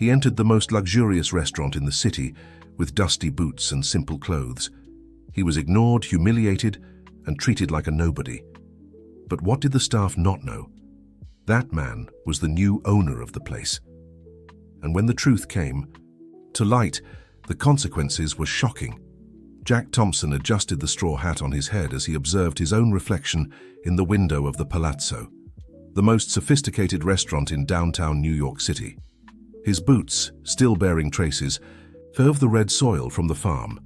He entered the most luxurious restaurant in the city with dusty boots and simple clothes. He was ignored, humiliated, and treated like a nobody. But what did the staff not know? That man was the new owner of the place. And when the truth came to light, the consequences were shocking. Jack Thompson adjusted the straw hat on his head as he observed his own reflection in the window of the Palazzo, the most sophisticated restaurant in downtown New York City. His boots, still bearing traces, of the red soil from the farm,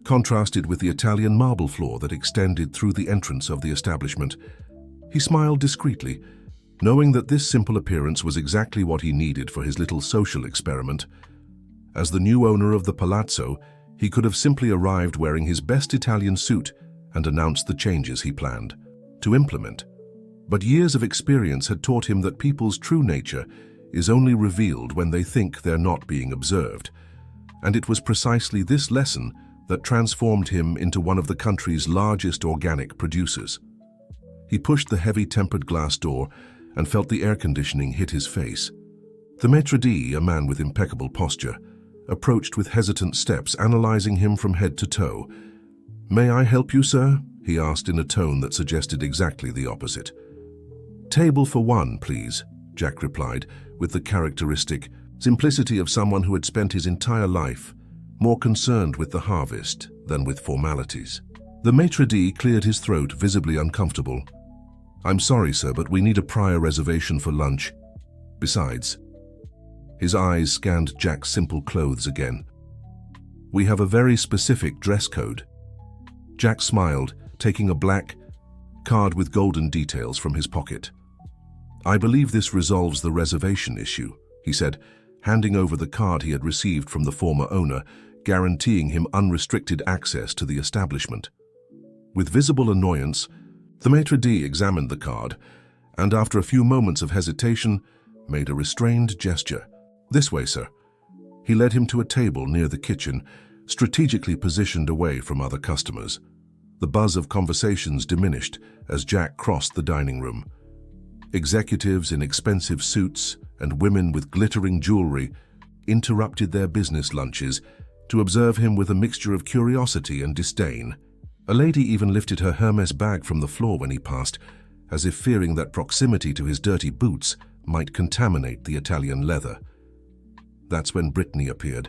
contrasted with the Italian marble floor that extended through the entrance of the establishment. He smiled discreetly, knowing that this simple appearance was exactly what he needed for his little social experiment. As the new owner of the Palazzo, he could have simply arrived wearing his best Italian suit and announced the changes he planned to implement. But years of experience had taught him that people's true nature is only revealed when they think they're not being observed. And it was precisely this lesson that transformed him into one of the country's largest organic producers. He pushed the heavy tempered glass door and felt the air conditioning hit his face. The maitre d', a man with impeccable posture, approached with hesitant steps, analyzing him from head to toe. "May I help you, sir?" he asked in a tone that suggested exactly the opposite. "Table for one, please," Jack replied, with the characteristic simplicity of someone who had spent his entire life more concerned with the harvest than with formalities. The maitre d' cleared his throat, visibly uncomfortable. "I'm sorry, sir, but we need a prior reservation for lunch. Besides..." His eyes scanned Jack's simple clothes again. "We have a very specific dress code." Jack smiled, taking a black card with golden details from his pocket. "I believe this resolves the reservation issue," he said, handing over the card he had received from the former owner, guaranteeing him unrestricted access to the establishment. With visible annoyance, the maitre d' examined the card and, after a few moments of hesitation, made a restrained gesture. "This way, sir." He led him to a table near the kitchen, strategically positioned away from other customers. The buzz of conversations diminished as Jack crossed the dining room. Executives in expensive suits and women with glittering jewelry interrupted their business lunches to observe him with a mixture of curiosity and disdain. A lady even lifted her Hermes bag from the floor when he passed, as if fearing that proximity to his dirty boots might contaminate the Italian leather. That's when Brittany appeared.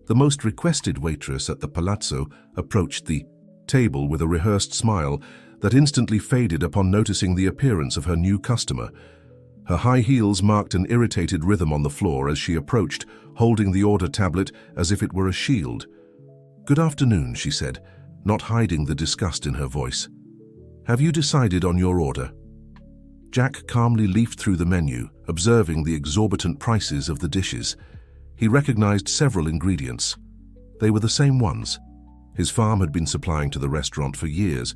The most requested waitress at the Palazzo approached the table with a rehearsed smile that instantly faded upon noticing the appearance of her new customer. Her high heels marked an irritated rhythm on the floor as she approached, holding the order tablet as if it were a shield. "Good afternoon," she said, not hiding the disgust in her voice. "Have you decided on your order?" Jack calmly leafed through the menu, observing the exorbitant prices of the dishes. He recognized several ingredients. They were the same ones his farm had been supplying to the restaurant for years,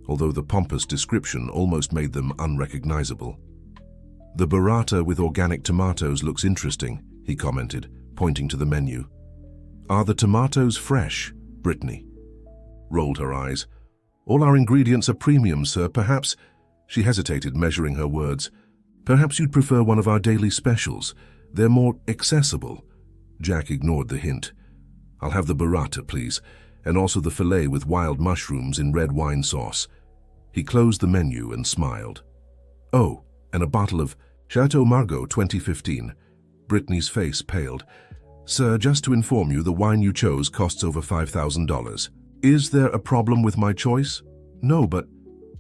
although the pompous description almost made them unrecognizable. "The burrata with organic tomatoes looks interesting," he commented, pointing to the menu. "Are the tomatoes fresh?" Brittany rolled her eyes. "All our ingredients are premium, sir. Perhaps..." She hesitated, measuring her words. "Perhaps you'd prefer one of our daily specials. They're more accessible." Jack ignored the hint. "I'll have the burrata, please, and also the filet with wild mushrooms in red wine sauce." He closed the menu and smiled. "Oh, and a bottle of Chateau Margaux 2015. Brittany's face paled. "Sir, just to inform you, the wine you chose costs over $5,000. Is there a problem with my choice?" "No, but..."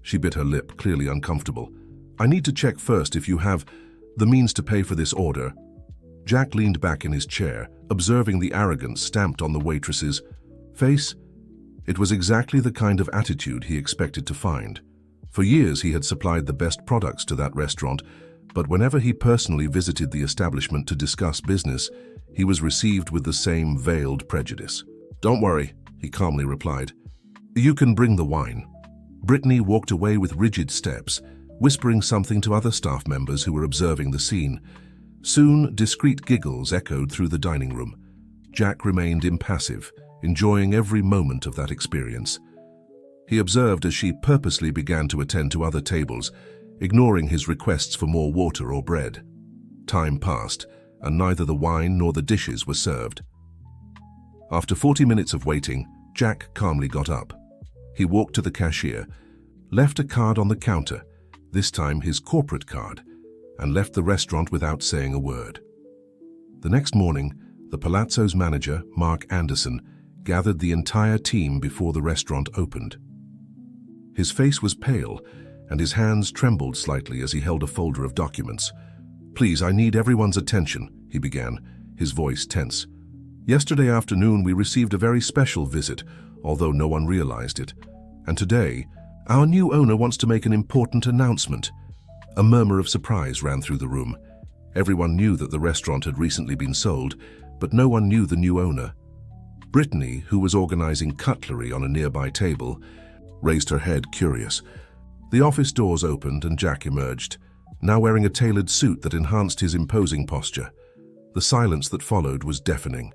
She bit her lip, clearly uncomfortable. "I need to check first if you have the means to pay for this order." Jack leaned back in his chair, observing the arrogance stamped on the waitress's face. It was exactly the kind of attitude he expected to find. For years he had supplied the best products to that restaurant, but whenever he personally visited the establishment to discuss business, he was received with the same veiled prejudice. "Don't worry," he calmly replied. "You can bring the wine." Brittany walked away with rigid steps, whispering something to other staff members who were observing the scene. Soon, discreet giggles echoed through the dining room. Jack remained impassive, enjoying every moment of that experience. He observed as she purposely began to attend to other tables, ignoring his requests for more water or bread. Time passed, and neither the wine nor the dishes were served. After 40 minutes of waiting, Jack calmly got up. He walked to the cashier, left a card on the counter, this time his corporate card, and left the restaurant without saying a word. The next morning, the Palazzo's manager, Mark Anderson, gathered the entire team before the restaurant opened. His face was pale, and his hands trembled slightly as he held a folder of documents. "Please, I need everyone's attention," he began, his voice tense. "Yesterday afternoon we received a very special visit, although no one realized it. And today, our new owner wants to make an important announcement." A murmur of surprise ran through the room. Everyone knew that the restaurant had recently been sold, but no one knew the new owner. Brittany, who was organizing cutlery on a nearby table, raised her head, curious. The office doors opened and Jack emerged, now wearing a tailored suit that enhanced his imposing posture. The silence that followed was deafening.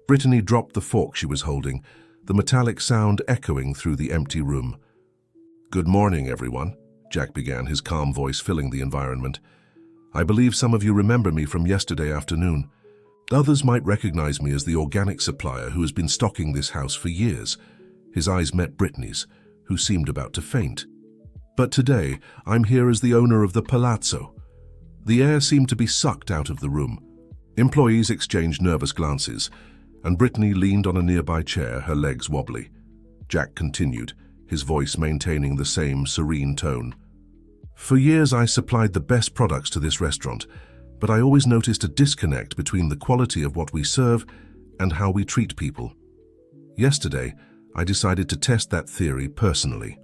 Brittany dropped the fork she was holding, the metallic sound echoing through the empty room. "Good morning, everyone," Jack began, his calm voice filling the environment. "I believe some of you remember me from yesterday afternoon. Others might recognize me as the organic supplier who has been stocking this house for years." His eyes met Brittany's, who seemed about to faint. "But today, I'm here as the owner of the Palazzo." The air seemed to be sucked out of the room. Employees exchanged nervous glances, and Brittany leaned on a nearby chair, her legs wobbly. Jack continued, his voice maintaining the same serene tone. "For years I supplied the best products to this restaurant, but I always noticed a disconnect between the quality of what we serve and how we treat people. Yesterday, I decided to test that theory personally."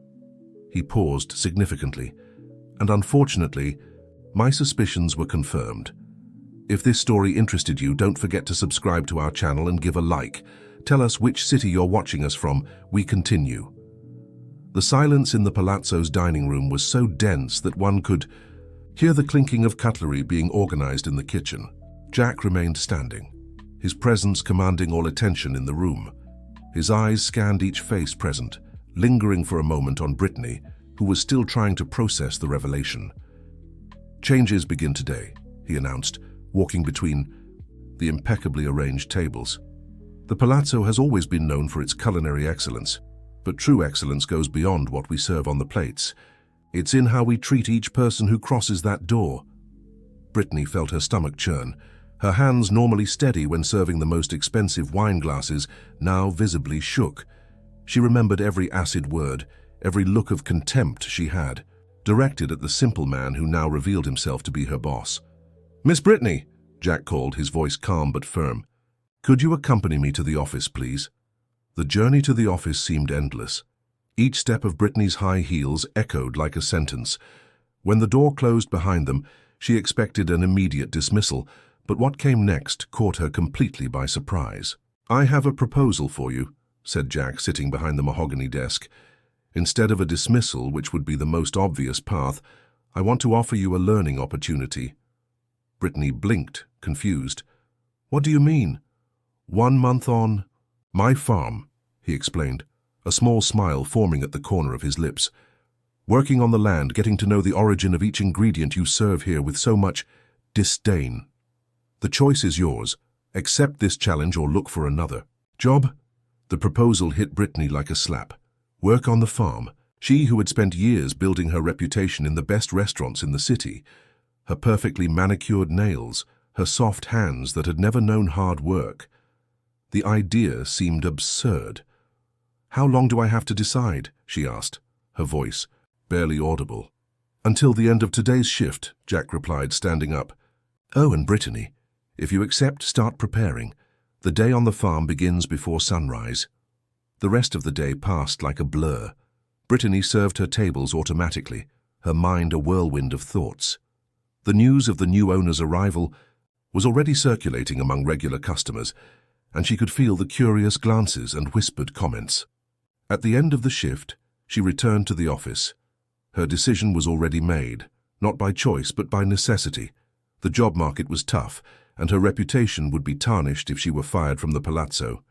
He paused significantly, and unfortunately, my suspicions were confirmed. If this story interested you, don't forget to subscribe to our channel and give a like. Tell us which city you're watching us from. We continue. The silence in the Palazzo's dining room was so dense that one could hear the clinking of cutlery being organized in the kitchen. Jack remained standing, his presence commanding all attention in the room. His eyes scanned each face present, lingering for a moment on Brittany, who was still trying to process the revelation. "Changes begin today," he announced, walking between the impeccably arranged tables. "The Palazzo has always been known for its culinary excellence, but true excellence goes beyond what we serve on the plates. It's in how we treat each person who crosses that door." Brittany felt her stomach churn, her hands normally steady when serving the most expensive wine glasses now visibly shook. She remembered every acid word, every look of contempt she had, directed at the simple man who now revealed himself to be her boss. "Miss Brittany," Jack called, his voice calm but firm. "Could you accompany me to the office, please?" The journey to the office seemed endless. Each step of Brittany's high heels echoed like a sentence. When the door closed behind them, she expected an immediate dismissal, but what came next caught her completely by surprise. "I have a proposal for you," said Jack, sitting behind the mahogany desk. "Instead of a dismissal, which would be the most obvious path, I want to offer you a learning opportunity." Brittany blinked, confused. "What do you mean?" "1 month on my farm," he explained, a small smile forming at the corner of his lips. "Working on the land, getting to know the origin of each ingredient you serve here with so much disdain. The choice is yours. Accept this challenge or look for another. Job?" The proposal hit Brittany like a slap. Work on the farm. She who had spent years building her reputation in the best restaurants in the city. Her perfectly manicured nails, her soft hands that had never known hard work. The idea seemed absurd. "How long do I have to decide?" she asked, her voice barely audible. "Until the end of today's shift," Jack replied, standing up. "Oh, and Brittany, if you accept, start preparing. The day on the farm begins before sunrise." The rest of the day passed like a blur. Brittany served her tables automatically, her mind a whirlwind of thoughts. The news of the new owner's arrival was already circulating among regular customers, and she could feel the curious glances and whispered comments. At the end of the shift, she returned to the office. Her decision was already made, not by choice but by necessity. The job market was tough, and her reputation would be tarnished if she were fired from the Palazzo.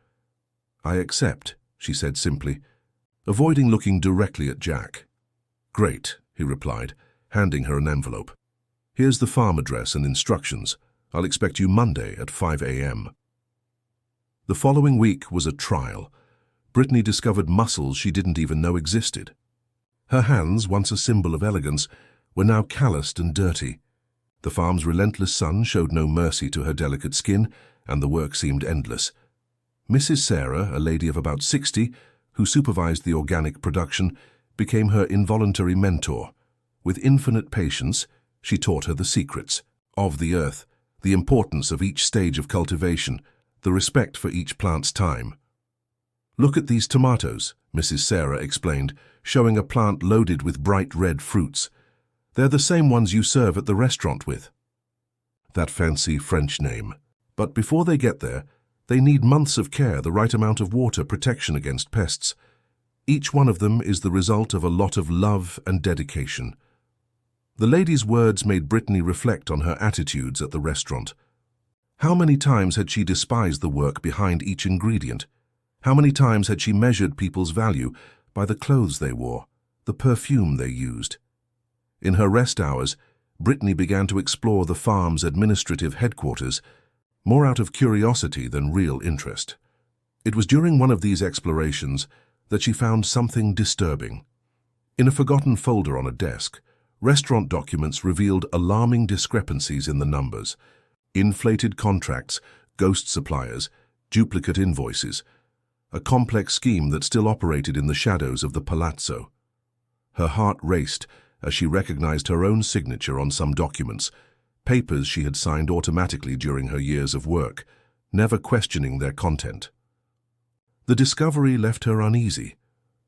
"I accept," she said simply, avoiding looking directly at Jack. "Great," he replied, handing her an envelope. "Here's the farm address and instructions. I'll expect you Monday at 5 a.m. The following week was a trial. Brittany discovered muscles she didn't even know existed. Her hands, once a symbol of elegance, were now calloused and dirty. The farm's relentless sun showed no mercy to her delicate skin, and the work seemed endless. Mrs. Sarah, a lady of about 60, who supervised the organic production, became her involuntary mentor. With infinite patience, she taught her the secrets of the earth, the importance of each stage of cultivation, the respect for each plant's time. "Look at these tomatoes," Mrs. Sarah explained, showing a plant loaded with bright red fruits. "They're the same ones you serve at the restaurant with." That fancy French name. But before they get there, they need months of care, the right amount of water, protection against pests. Each one of them is the result of a lot of love and dedication. The lady's words made Brittany reflect on her attitudes at the restaurant. How many times had she despised the work behind each ingredient? How many times had she measured people's value by the clothes they wore, the perfume they used? In her rest hours, Brittany began to explore the farm's administrative headquarters, more out of curiosity than real interest. It was during one of these explorations that she found something disturbing. In a forgotten folder on a desk, restaurant documents revealed alarming discrepancies in the numbers: inflated contracts, ghost suppliers, duplicate invoices, a complex scheme that still operated in the shadows of the palazzo. Her heart raced as she recognized her own signature on some documents, papers she had signed automatically during her years of work, never questioning their content. The discovery left her uneasy.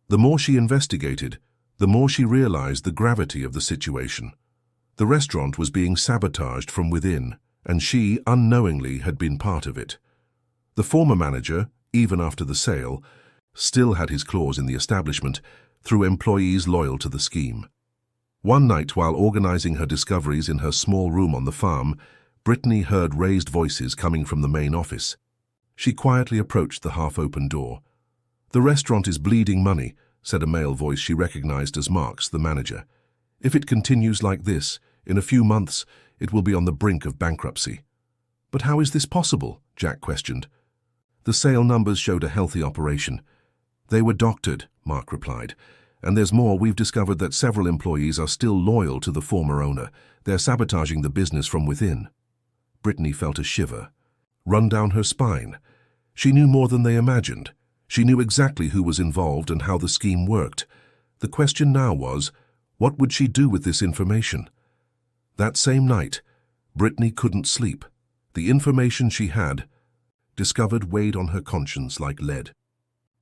The more she investigated, the more she realized the gravity of the situation. The restaurant was being sabotaged from within, and she, unknowingly, had been part of it. The former manager, even after the sale, still had his claws in the establishment through employees loyal to the scheme. One night, while organizing her discoveries in her small room on the farm, Brittany heard raised voices coming from the main office. She quietly approached the half-open door. "The restaurant is bleeding money," said a male voice she recognized as Mark's, the manager. "If it continues like this, in a few months, it will be on the brink of bankruptcy." "But how is this possible?" Jack questioned. "The sale numbers showed a healthy operation." "They were doctored," Mark replied. "And there's more. We've discovered that several employees are still loyal to the former owner. They're sabotaging the business from within." Brittany felt a shiver run down her spine. She knew more than they imagined. She knew exactly who was involved and how the scheme worked. The question now was, what would she do with this information? That same night, Brittany couldn't sleep. The information she had discovered weighed on her conscience like lead.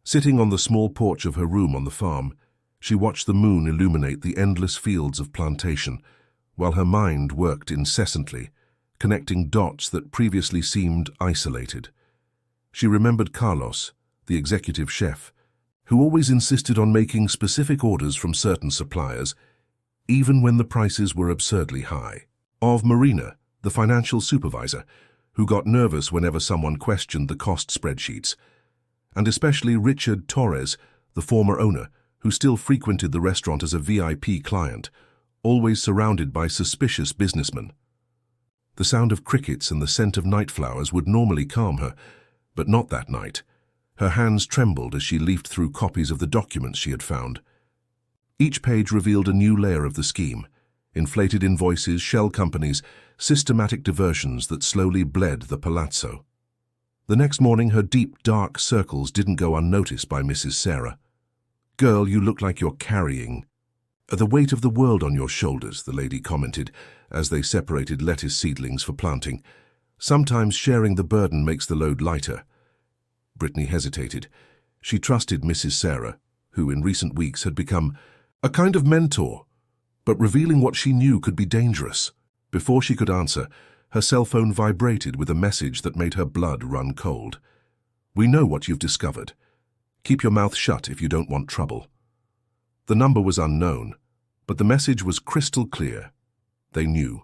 Sitting on the small porch of her room on the farm, she watched the moon illuminate the endless fields of plantation, while her mind worked incessantly, connecting dots that previously seemed isolated. She remembered Carlos, the executive chef, who always insisted on making specific orders from certain suppliers, even when the prices were absurdly high. Of Marina, the financial supervisor, who got nervous whenever someone questioned the cost spreadsheets. And especially Richard Torres, the former owner, who still frequented the restaurant as a VIP client, always surrounded by suspicious businessmen. The sound of crickets and the scent of night flowers would normally calm her, but not that night. Her hands trembled as she leafed through copies of the documents she had found. Each page revealed a new layer of the scheme: inflated invoices, shell companies, systematic diversions that slowly bled the palazzo. The next morning, her deep, dark circles didn't go unnoticed by Mrs. Sarah. "Girl, you look like you're carrying the weight of the world on your shoulders," the lady commented as they separated lettuce seedlings for planting. "Sometimes sharing the burden makes the load lighter." Brittany hesitated. She trusted Mrs. Sarah, who in recent weeks had become a kind of mentor, but revealing what she knew could be dangerous. Before she could answer, her cell phone vibrated with a message that made her blood run cold. "We know what you've discovered. Keep your mouth shut if you don't want trouble." The number was unknown, but the message was crystal clear. They knew.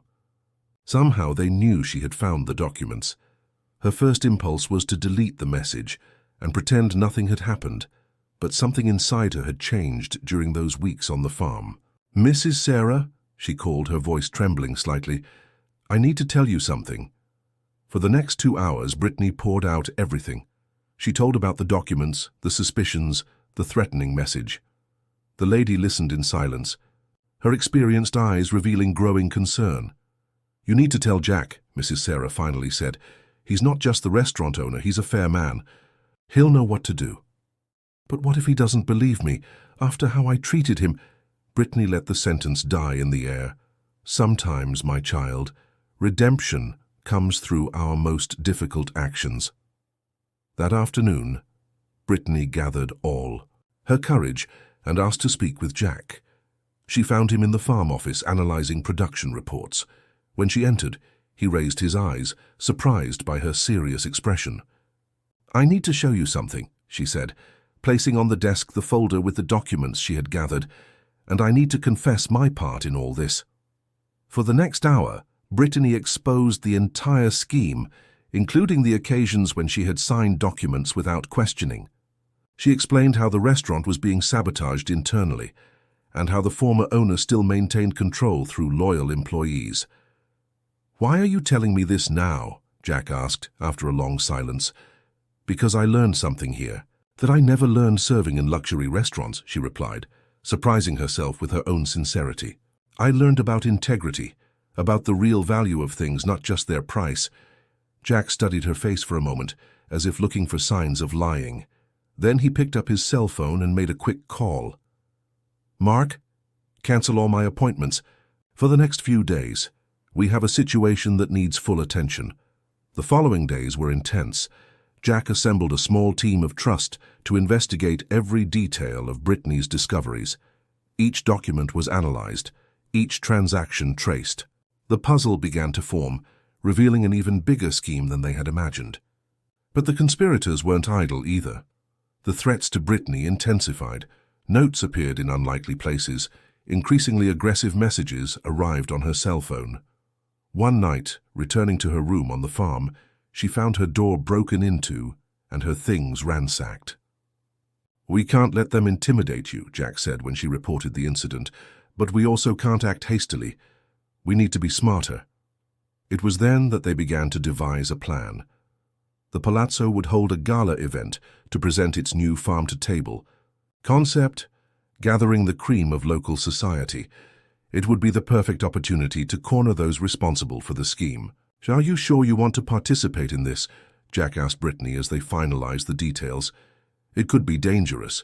Somehow they knew she had found the documents. Her first impulse was to delete the message and pretend nothing had happened, but something inside her had changed during those weeks on the farm. "Mrs. Sarah," she called, her voice trembling slightly, "I need to tell you something." For the next 2 hours, Brittany poured out everything. She told about the documents, the suspicions, the threatening message. The lady listened in silence, her experienced eyes revealing growing concern. "You need to tell Jack," Mrs. Sarah finally said. "He's not just the restaurant owner, he's a fair man. He'll know what to do." "But what if he doesn't believe me, after how I treated him?" Brittany let the sentence die in the air. "Sometimes, my child, redemption comes through our most difficult actions." That afternoon, Brittany gathered all her courage and asked to speak with Jack. She found him in the farm office analyzing production reports. When she entered, he raised his eyes, surprised by her serious expression. "I need to show you something," she said, placing on the desk the folder with the documents she had gathered, "and I need to confess my part in all this." For the next hour, Brittany exposed the entire scheme, including the occasions when she had signed documents without questioning. She explained how the restaurant was being sabotaged internally, and how the former owner still maintained control through loyal employees. "Why are you telling me this now?" Jack asked, after a long silence. "Because I learned something here that I never learned serving in luxury restaurants," she replied, surprising herself with her own sincerity. "I learned about integrity, about the real value of things, not just their price." Jack studied her face for a moment, as if looking for signs of lying. Then he picked up his cell phone and made a quick call. "Mark, cancel all my appointments. For the next few days, we have a situation that needs full attention." The following days were intense. Jack assembled a small team of trust to investigate every detail of Brittany's discoveries. Each document was analyzed, each transaction traced. The puzzle began to form, revealing an even bigger scheme than they had imagined. But the conspirators weren't idle either. The threats to Brittany intensified. Notes appeared in unlikely places. Increasingly aggressive messages arrived on her cell phone. One night, returning to her room on the farm, she found her door broken into and her things ransacked. "We can't let them intimidate you," Jack said when she reported the incident, "but we also can't act hastily. We need to be smarter." It was then that they began to devise a plan. The palazzo would hold a gala event to present its new farm-to-table. Concept: gathering the cream of local society. It would be the perfect opportunity to corner those responsible for the scheme. "Are you sure you want to participate in this?" Jack asked Brittany as they finalized the details. "It could be dangerous."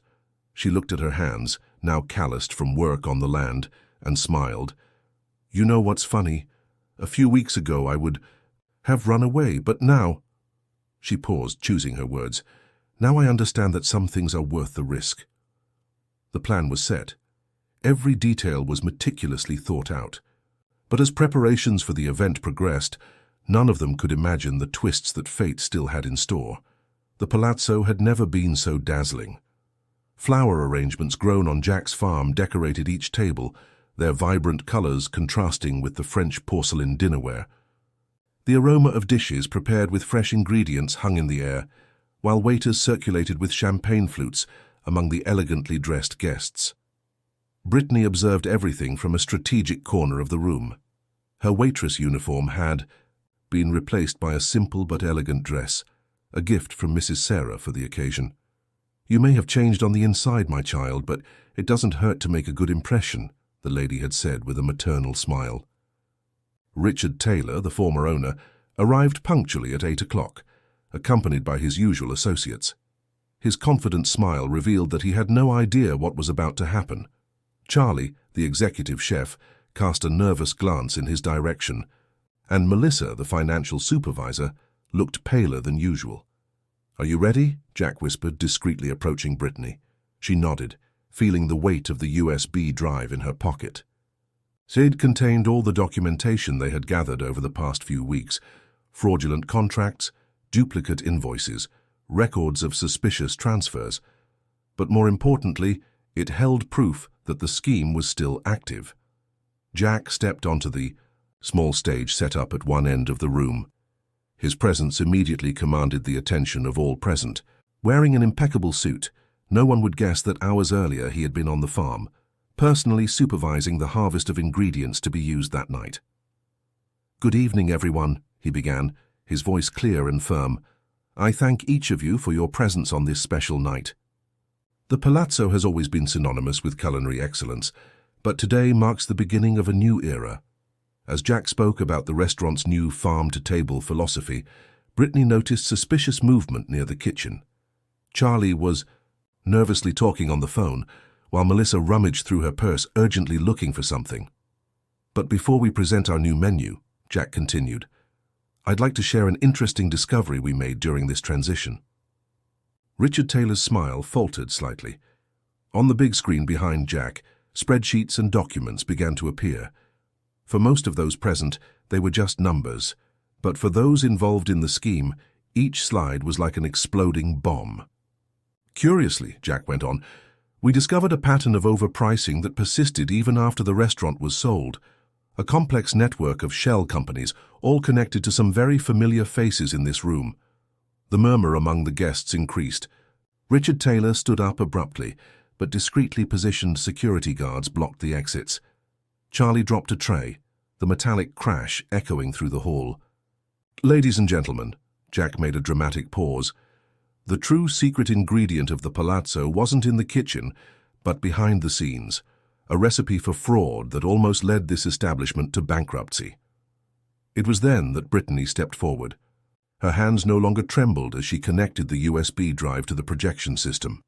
She looked at her hands, now calloused from work on the land, and smiled. "You know what's funny? A few weeks ago I would have run away, but now—" She paused, choosing her words. "Now I understand that some things are worth the risk." The plan was set. Every detail was meticulously thought out. But as preparations for the event progressed, none of them could imagine the twists that fate still had in store. The palazzo had never been so dazzling. Flower arrangements grown on Jack's farm decorated each table, their vibrant colors contrasting with the French porcelain dinnerware. The aroma of dishes prepared with fresh ingredients hung in the air, while waiters circulated with champagne flutes among the elegantly dressed guests. Brittany observed everything from a strategic corner of the room. Her waitress uniform had been replaced by a simple but elegant dress, a gift from Mrs. Sarah for the occasion. "You may have changed on the inside, my child, but it doesn't hurt to make a good impression," the lady had said with a maternal smile. Richard Taylor, the former owner, arrived punctually at 8 o'clock, accompanied by his usual associates. His confident smile revealed that he had no idea what was about to happen. Charlie, the executive chef, cast a nervous glance in his direction, and Melissa, the financial supervisor, looked paler than usual. "Are you ready?" Jack whispered, discreetly approaching Brittany. She nodded, feeling the weight of the USB drive in her pocket. It contained all the documentation they had gathered over the past few weeks: fraudulent contracts, duplicate invoices, records of suspicious transfers. But more importantly, it held proof that the scheme was still active. Jack stepped onto the small stage set up at one end of the room. His presence immediately commanded the attention of all present. Wearing an impeccable suit, no one would guess that hours earlier he had been on the farm, personally supervising the harvest of ingredients to be used that night. "Good evening, everyone," he began, his voice clear and firm. "I thank each of you for your presence on this special night." The Palazzo has always been synonymous with culinary excellence, but today marks the beginning of a new era. As Jack spoke about the restaurant's new farm-to-table philosophy, Brittany noticed suspicious movement near the kitchen. Charlie was nervously talking on the phone, while Melissa rummaged through her purse, urgently looking for something. "But before we present our new menu," Jack continued, "I'd like to share an interesting discovery we made during this transition." Richard Taylor's smile faltered slightly. On the big screen behind Jack, spreadsheets and documents began to appear. For most of those present, they were just numbers, but for those involved in the scheme, each slide was like an exploding bomb. "Curiously," Jack went on, "we discovered a pattern of overpricing that persisted even after the restaurant was sold. A complex network of shell companies, all connected to some very familiar faces in this room." The murmur among the guests increased. Richard Taylor stood up abruptly, but discreetly positioned security guards blocked the exits. Charlie dropped a tray, the metallic crash echoing through the hall. "Ladies and gentlemen," Jack made a dramatic pause, "the true secret ingredient of the Palazzo wasn't in the kitchen, but behind the scenes, a recipe for fraud that almost led this establishment to bankruptcy." It was then that Brittany stepped forward. Her hands no longer trembled as she connected the USB drive to the projection system.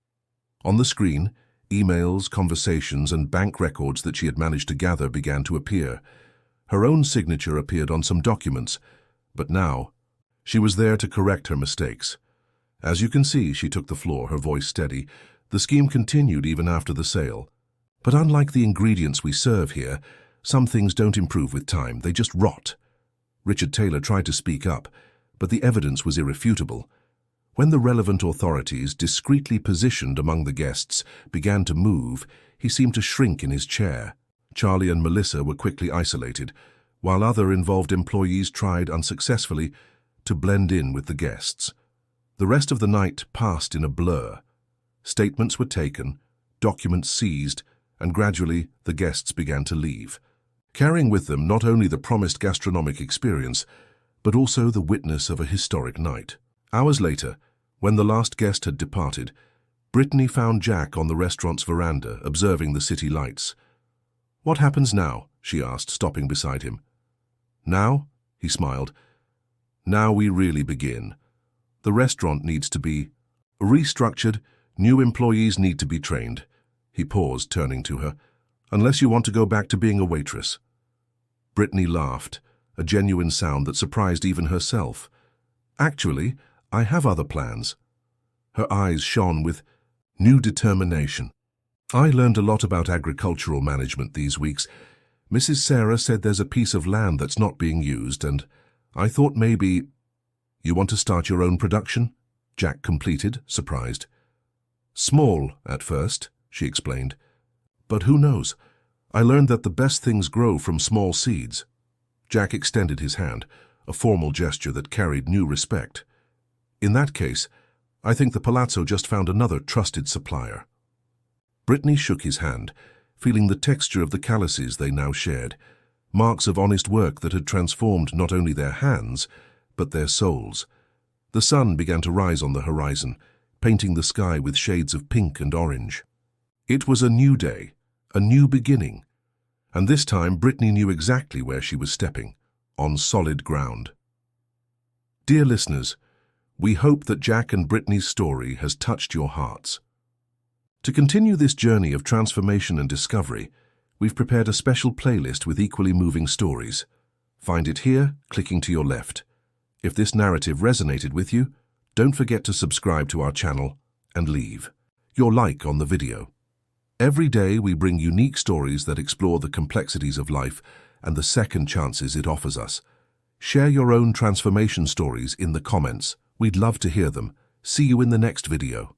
On the screen, emails, conversations, and bank records that she had managed to gather began to appear. Her own signature appeared on some documents, but now she was there to correct her mistakes. "As you can see," she took the floor, her voice steady, "the scheme continued even after the sale. But unlike the ingredients we serve here, some things don't improve with time, they just rot." Richard Taylor tried to speak up, but the evidence was irrefutable. When the relevant authorities, discreetly positioned among the guests, began to move, he seemed to shrink in his chair. Charlie and Melissa were quickly isolated, while other involved employees tried unsuccessfully to blend in with the guests. The rest of the night passed in a blur. Statements were taken, documents seized, and gradually the guests began to leave, carrying with them not only the promised gastronomic experience, but also the witness of a historic night. Hours later, when the last guest had departed, Brittany found Jack on the restaurant's veranda, observing the city lights. "What happens now?" she asked, stopping beside him. "Now?" he smiled. "Now we really begin. The restaurant needs to be restructured, new employees need to be trained." He paused, turning to her. "Unless you want to go back to being a waitress." Brittany laughed, a genuine sound that surprised even herself. "Actually, I have other plans." Her eyes shone with new determination. "I learned a lot about agricultural management these weeks. Mrs. Sarah said there's a piece of land that's not being used, and I thought maybe—" "You want to start your own production?" Jack completed, surprised. "Small at first," she explained. "But who knows? I learned that the best things grow from small seeds." Jack extended his hand, a formal gesture that carried new respect. "In that case, I think the Palazzo just found another trusted supplier." Brittany shook his hand, feeling the texture of the calluses they now shared, marks of honest work that had transformed not only their hands, but their souls. The sun began to rise on the horizon, painting the sky with shades of pink and orange. It was a new day, a new beginning, and this time Brittany knew exactly where she was stepping, on solid ground. Dear listeners, we hope that Jack and Brittany's story has touched your hearts. To continue this journey of transformation and discovery, we've prepared a special playlist with equally moving stories. Find it here, clicking to your left. If this narrative resonated with you, don't forget to subscribe to our channel and leave your like on the video. Every day we bring unique stories that explore the complexities of life and the second chances it offers us. Share your own transformation stories in the comments. We'd love to hear them. See you in the next video.